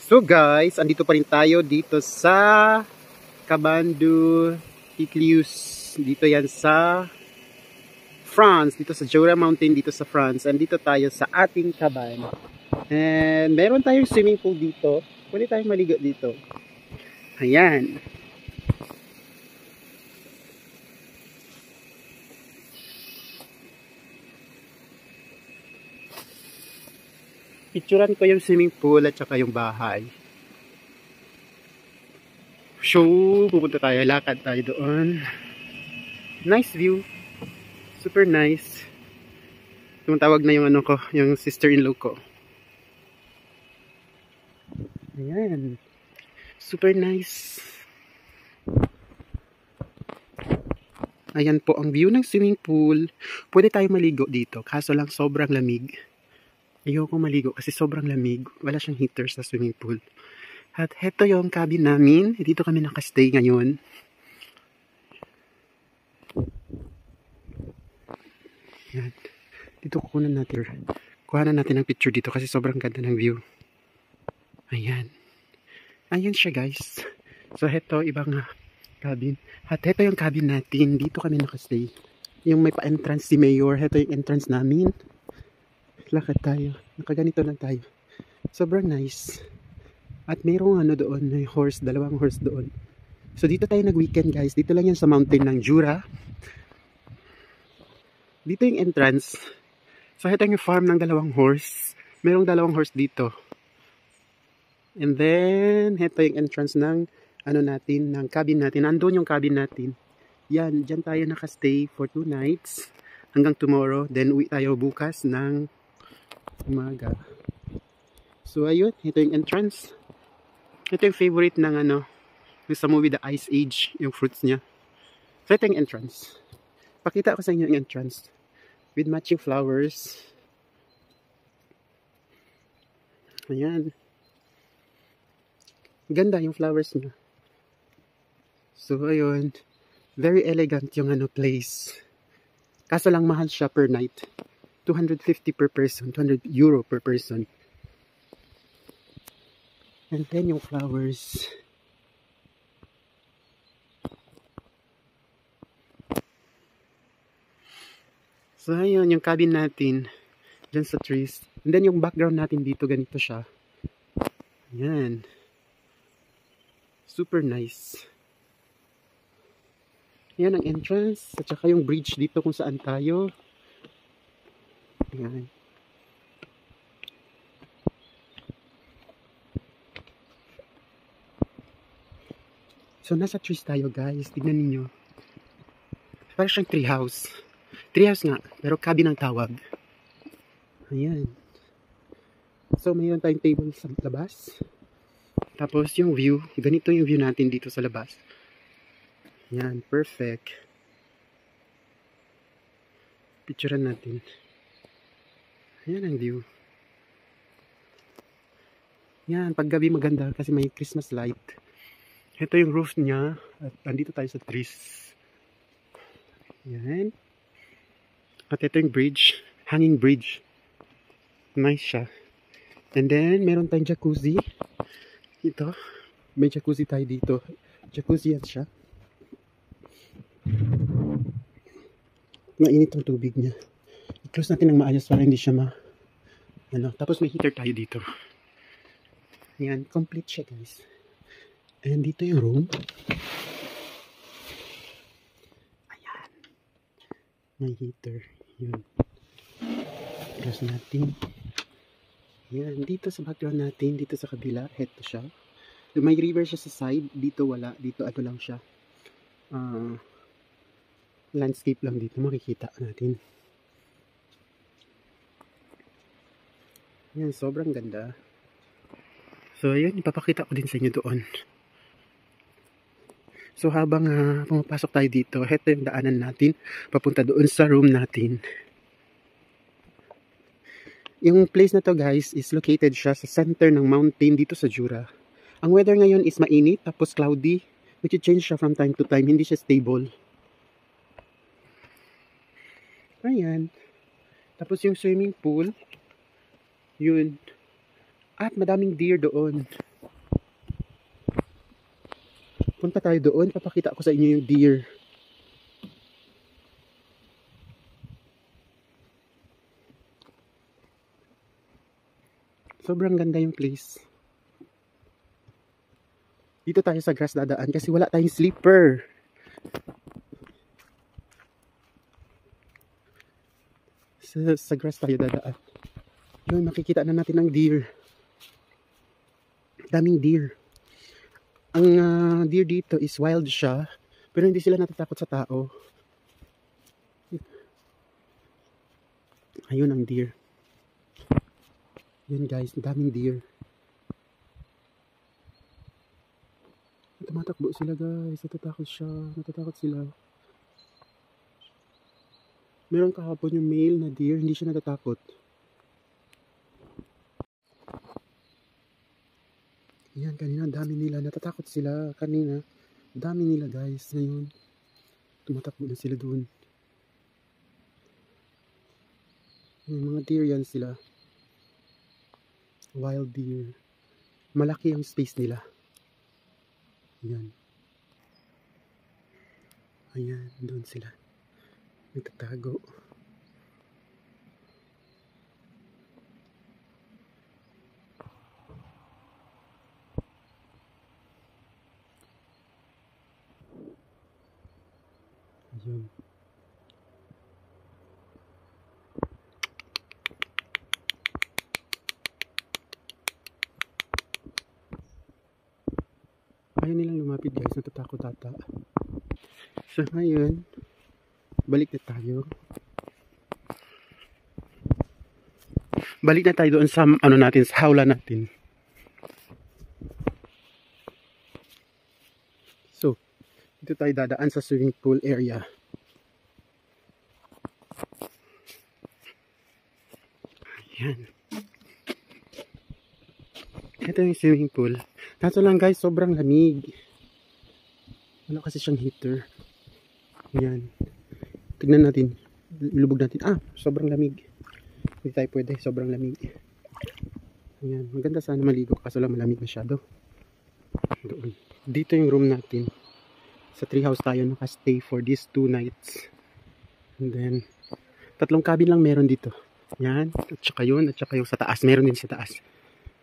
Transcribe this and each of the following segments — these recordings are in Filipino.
So guys, andito pa rin tayo dito sa Cabandu Icleus. Dito yan sa France, dito sa Jura Mountain, dito sa France. Andito tayo sa ating caban. And meron tayong swimming pool dito. Pwede tayong maligo dito. Ayan. Picturean ko yung swimming pool at saka yung bahay. So, pupunta tayo, lakad tayo doon. Nice view. Super nice. Tumatawag na yung ano ko, yung sister-in-law ko. Ayan. Super nice. Ayan po ang view ng swimming pool. Pwede tayo maligo dito, kaso lang sobrang lamig. Ayoko maligo kasi sobrang lamig. Wala siyang heater sa swimming pool. At heto yung cabin namin. Dito kami nakastay ngayon. Yan. Dito kukunan natin. Kuhanan natin ang picture dito kasi sobrang ganda ng view. Ayan. Ayan siya guys. So heto ibang cabin. At heto yung cabin natin. Dito kami nakastay. Yung may pa-entrance si Mayor. Heto yung entrance namin. Lakad tayo. Nakaganito lang tayo. Sobrang nice. At mayroong ano doon, may horse, dalawang horse doon. So dito tayo nag-weekend guys. Dito lang yan sa mountain ng Jura. Dito yung entrance. So ito yung farm ng dalawang horse. Mayroong dalawang horse dito. And then, ito yung entrance ng ano natin, ng cabin natin. Andun yung cabin natin. Yan, dyan tayo nakastay for 2 nights. Hanggang tomorrow. Then uwi tayo bukas ng umaga. So ayun, ito yung entrance. Ito yung favorite ng ano, sa movie The Ice Age, yung fruits niya. So ito yung entrance. Pakita ko sa inyo yung entrance. With matching flowers. Ayan. Ganda yung flowers niya. So ayun, very elegant yung ano place. Kaso lang mahal siya per night. 250 per person, 200 euro per person. And then yung flowers. So ayun, yung cabin natin dyan sa trees. And then yung background natin dito, ganito siya. Ayan. Super nice. Ayan ang entrance. At saka yung bridge dito kung saan tayo. Ayan. So nasa trees tayo guys. Tignan niyo. Parang siyang tree house. Treehouse nga, pero cabin ang tawag. Ayan. So, mayroon tayong table sa labas. Tapos, yung view. Ganito yung view natin dito sa labas. Ayan, perfect. Picturean natin. Ayan ang view. Ayan, pag gabi maganda kasi may Christmas light. Ito yung roof niya. At andito tayo sa trees. Ayan. At ito yung bridge, hanging bridge. Nice siya. And then, meron tayong jacuzzi. Ito, may jacuzzi tayo dito. Jacuzzi yan siya. Mainit ang tubig niya. I-close natin ng maayos para hindi siya ano. Tapos may heater tayo dito. Ayan, complete siya guys. And dito yung room. Ayan. May heater. Yun. Close natin. Yan. Dito sa background natin, dito sa kabila, heto siya. May river siya sa side. Dito wala. Dito ano lang siya. Landscape lang dito. Makikita natin. Yan. Sobrang ganda. So, yun. Ipapakita ko din sa inyo doon. So, habang pumapasok tayo dito, heto yung daanan natin. Papunta doon sa room natin. Yung place na to guys is located siya sa center ng mountain dito sa Jura. Ang weather ngayon is mainit tapos cloudy, which change siya from time to time, hindi siya stable. Ayan. Tapos yung swimming pool, yun. At madaming deer doon. Punta tayo doon, papakita ko sa inyo yung deer. Sobrang ganda yung place. Dito tayo sa grass dadaan kasi wala tayong sleeper. Sa grass tayo dadaan. Yun, makikita na natin ang deer. Daming deer. Ang deer dito is wild siya, pero hindi sila natatakot sa tao. Ayun ang deer. Yun guys, daming deer. Tumatakbo sila guys, natatakot sila. Meron kahapon yung male na deer, hindi siya natatakot. Yan, kanina dami nila, natatakot sila kanina. Dami nila guys, ngayon tumatakbo na sila doon. Yung mga deer yan sila. Wild deer. Malaki ang space nila. Ayan. Ayan, doon sila. Nagtatago. Ayun. Ayaw nilang lumapit guys, natatakot ata. So ngayon, balik na tayo. Balik na tayo doon sa natin, sa hawla natin. So, dito tayo dadaan sa swimming pool area. Ayan. Ito yung swimming pool. Kaso lang guys, sobrang lamig. Wala kasi siyang heater. Ayan. Tignan natin. Lubog natin. Sobrang lamig. Hindi tayo pwede. Sobrang lamig. Ayan. Maganda sana maligo. Kaso lang malamig masyado. Doon. Dito yung room natin. Sa treehouse tayo nakastay for these 2 nights. And then, 3 cabin lang meron dito. Yan. At saka yun. At saka yung sa taas. Meron din sa taas.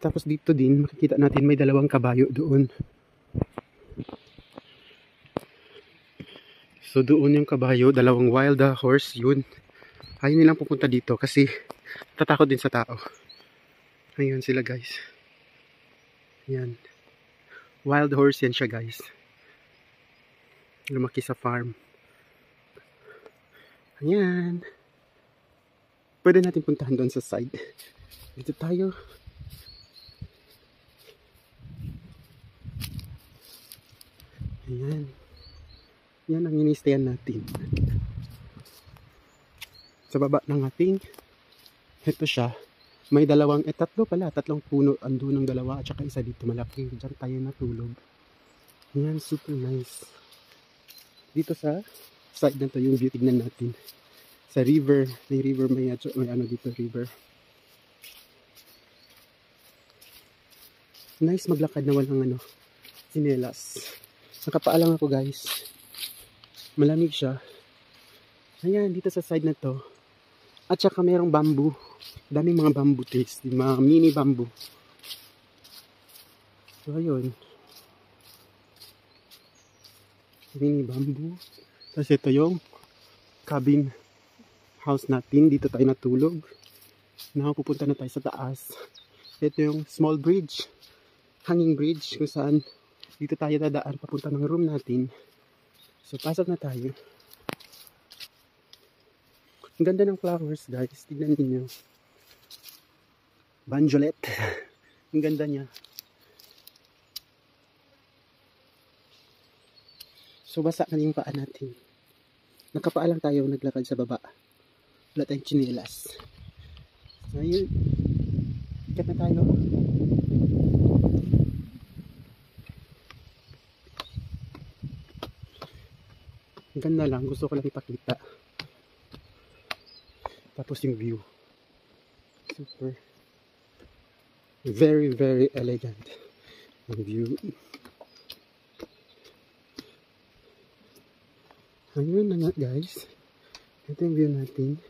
Tapos dito din, makikita natin may 2 kabayo doon. So doon yung kabayo, 2 wild horse, yun. Ayaw nilang pupunta dito kasi tatakot din sa tao. Ayun sila guys. Yan. Wild horse yan siya guys. Lumaki sa farm. Ayan. Pwede natin puntahan doon sa side. Dito tayo. Ayan. Yan ang inistayan natin. Sa baba ng ating, ito siya. May 3 puno. Andun ng 2 at saka isa dito malaki. Diyan tayo natulog. Ayan, super nice. Dito sa side na to yung view, tignan natin. Sa river, may river, may ano dito, river. Nice maglakad na walang sinelas. Nakapaalang ako guys. Malamig siya. Ayan, dito sa side na to. At saka merong bamboo. Daming mga bamboo trees. Mga mini bamboo. So, ayun. Mini bamboo. Tapos ito yung cabin house natin. Dito tayo natulog. Nakapupunta na tayo sa taas. Ito yung small bridge. Hanging bridge kung saan dito tayo dadaan papunta ng room natin. So, pasok na tayo. Ang ganda ng flowers, guys. Tignan niyo. Banjolet. Ang ganda niya. So, basa na yung paa natin. Nakapaa lang tayo naglakad sa baba. Wala tayong tsinelas. So, ayun. Ikat na tayo. Ang ganda lang. Gusto ko lang ipakita. Tapos yung view. Super. Very, very elegant. Ang view. Ayun na nga guys. Ito yung view natin.